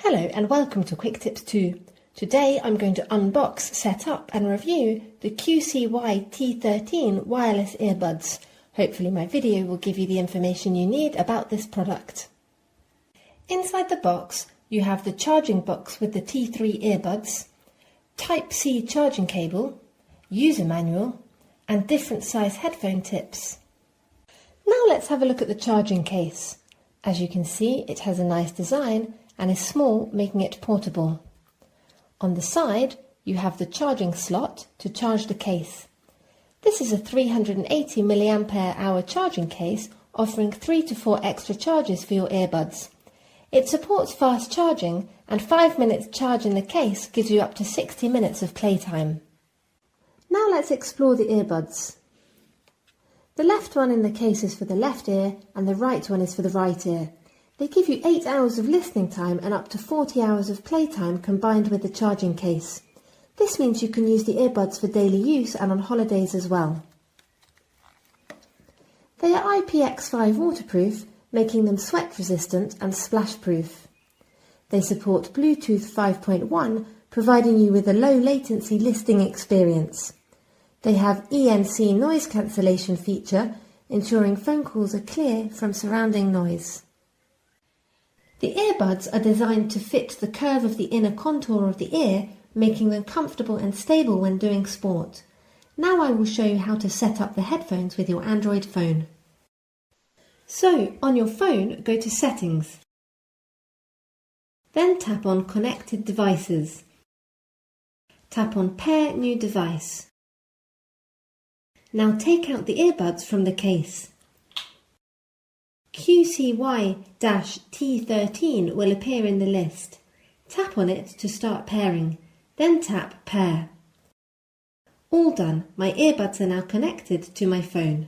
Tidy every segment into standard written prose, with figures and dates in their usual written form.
Hello and welcome to QuickTipsTo. Today I'm going to unbox, set up and review the QCY T13 Wireless Earbuds. Hopefully my video will give you the information you need about this product. Inside the box you have the charging box with the T3 earbuds, Type-C charging cable, user manual and different size headphone tips. Now let's have a look at the charging case. As you can see, it has a nice design and is small, making it portable. On the side, you have the charging slot to charge the case. This is a 380 mAh charging case offering 3 to 4 extra charges for your earbuds. It supports fast charging and 5 minutes charge in the case gives you up to 60 minutes of playtime. Now let's explore the earbuds. The left one in the case is for the left ear and the right one is for the right ear. They give you 8 hours of listening time and up to 40 hours of playtime combined with the charging case. This means you can use the earbuds for daily use and on holidays as well. They are IPX5 waterproof, making them sweat resistant and splash proof. They support Bluetooth 5.1, providing you with a low latency listening experience. They have ENC noise cancellation feature, ensuring phone calls are clear from surrounding noise. The earbuds are designed to fit the curve of the inner contour of the ear, making them comfortable and stable when doing sport. Now I will show you how to set up the headphones with your Android phone. So, on your phone, go to Settings. Then tap on Connected Devices. Tap on Pair New Device. Now take out the earbuds from the case. QCY T13 will appear in the list. Tap on it to start pairing, then tap Pair. All done, my earbuds are now connected to my phone.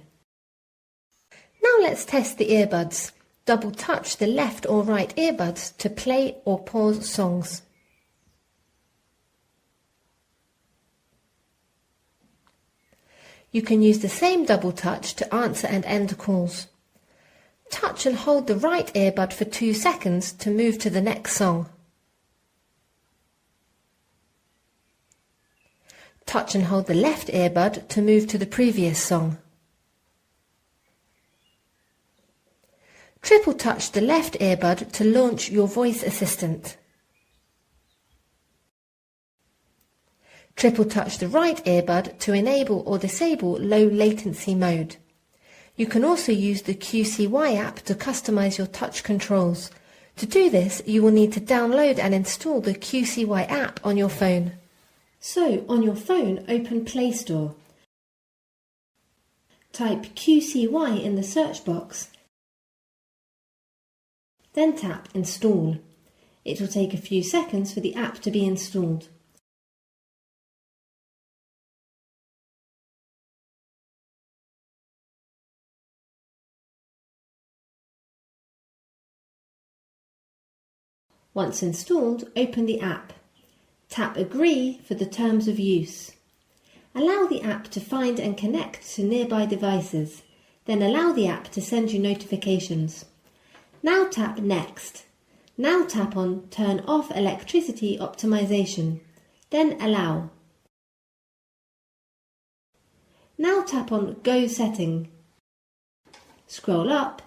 Now let's test the earbuds. Double touch the left or right earbuds to play or pause songs. You can use the same double touch to answer and end calls. Touch and hold the right earbud for 2 seconds to move to the next song. Touch and hold the left earbud to move to the previous song. Triple touch the left earbud to launch your voice assistant. Triple touch the right earbud to enable or disable low latency mode. You can also use the QCY app to customize your touch controls. To do this, you will need to download and install the QCY app on your phone. So, on your phone, open Play Store. Type QCY in the search box. Then tap Install. It will take a few seconds for the app to be installed. Once installed, open the app. Tap Agree for the terms of use. Allow the app to find and connect to nearby devices, then allow the app to send you notifications. Now tap Next. Now tap on Turn off electricity optimization, then Allow. Now tap on Go Setting. Scroll up.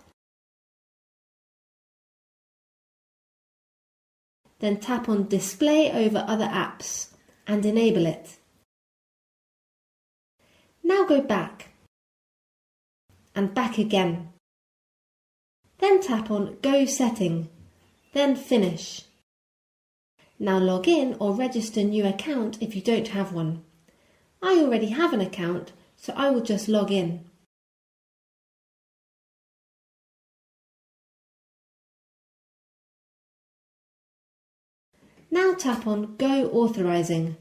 Then tap on Display over other apps and enable it. Now go back and back again. Then tap on Go Setting, then Finish. Now log in or register new account if you don't have one. I already have an account, so I will just log in. Now tap on Go Authorizing.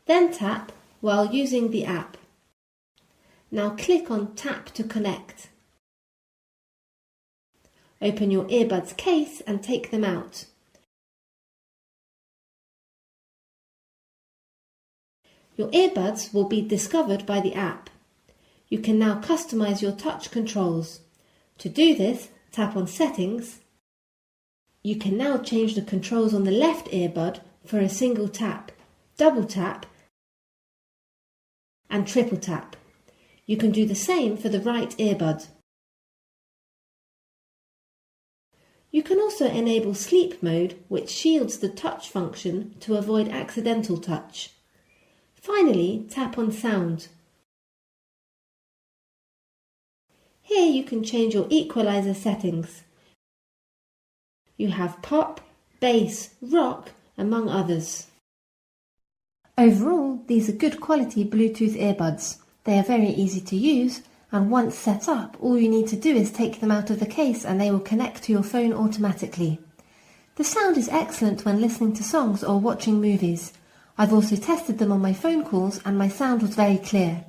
Then tap while using the app. Now click on Tap to connect. Open your earbuds case and take them out. Your earbuds will be discovered by the app. You can now customize your touch controls. To do this, tap on Settings, You can now change the controls on the left earbud for a single tap, double tap and triple tap. You can do the same for the right earbud. You can also enable sleep mode, which shields the touch function to avoid accidental touch. Finally, tap on sound. Here you can change your equalizer settings. You have pop, bass, rock, among others. Overall, these are good quality Bluetooth earbuds. They are very easy to use, and once set up, all you need to do is take them out of the case and they will connect to your phone automatically. The sound is excellent when listening to songs or watching movies. I've also tested them on my phone calls and my sound was very clear.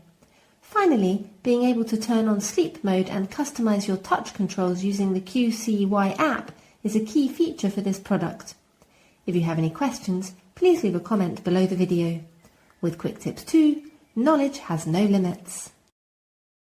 Finally, being able to turn on sleep mode and customize your touch controls using the QCY app is a key feature for this product. If you have any questions, please leave a comment below the video. With QuickTipsTo, knowledge has no limits.